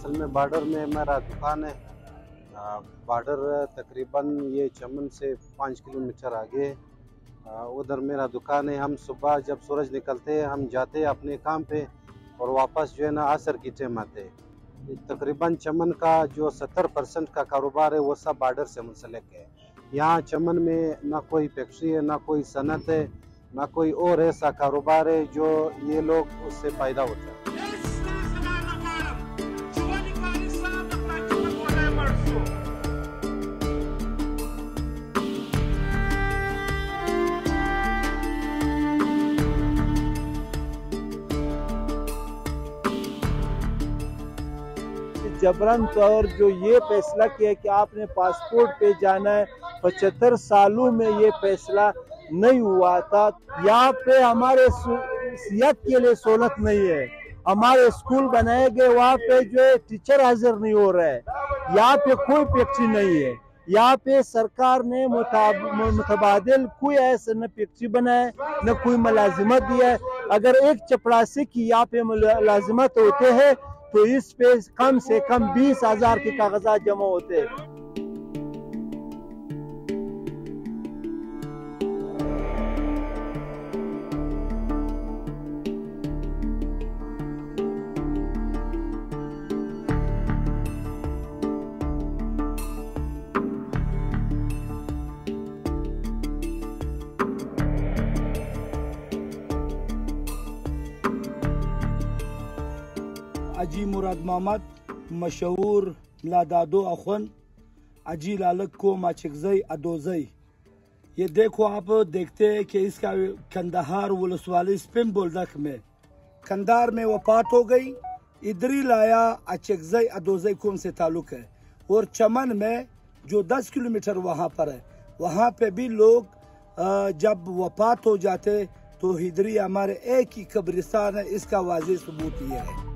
असल में बॉर्डर में मेरा दुकान है। बॉर्डर तकरीबन ये चमन से 5 किलोमीटर आगे उधर मेरा दुकान है। हम सुबह जब सूरज निकलते हैं हम जाते हैं अपने काम पे और वापस जो है ना असर की टाइम आते हैं। तकरीबन चमन का जो 70% का कारोबार है वो सब बॉर्डर से मुंसलिक है। यहाँ चमन में ना कोई फैक्ट्री है ना कोई सनत है ना कोई और ऐसा कारोबार है जो ये लोग उससे फायदा होता है। जबरन तौर जो ये फैसला किया कि आपने पासपोर्ट पे जाना है 75 सालों में ये फैसला नहीं हुआ था। यहाँ पे हमारे सियात के लिए सहूलत नहीं है। हमारे स्कूल बनाए गए वहाँ पे जो है टीचर हाजिर नहीं हो रहा है। यहाँ पे कोई फैक्ट्री नहीं है। यहाँ पे सरकार ने मुतबादिल कोई ऐसा न फैक्ट्री बनाए न कोई मुलाजिमत दिया है। अगर एक चपरासी की यहाँ पे मुलाजिमत होते हैं तो इस पे कम से कम 20,000 के कागजात जमा होते हैं। अजी मुराद मोहम्मद मशहूर मिलादादो अखुन अजी लालक को माचिकजई अदोजई। ये देखो आप देखते हैं कि इसका कंदहार वलसवाली स्पिन बोल्डक में कंधार में वफात हो गई। इधरी लाया अचकजई अदोजई कौन से ताल्लुक है और चमन में जो 10 किलोमीटर वहाँ पर है वहाँ पे भी लोग जब वफात हो जाते तो हिदरी हमारे एक ही कब्रिस्तान है। इसका वाज़ेह सबूत ये है।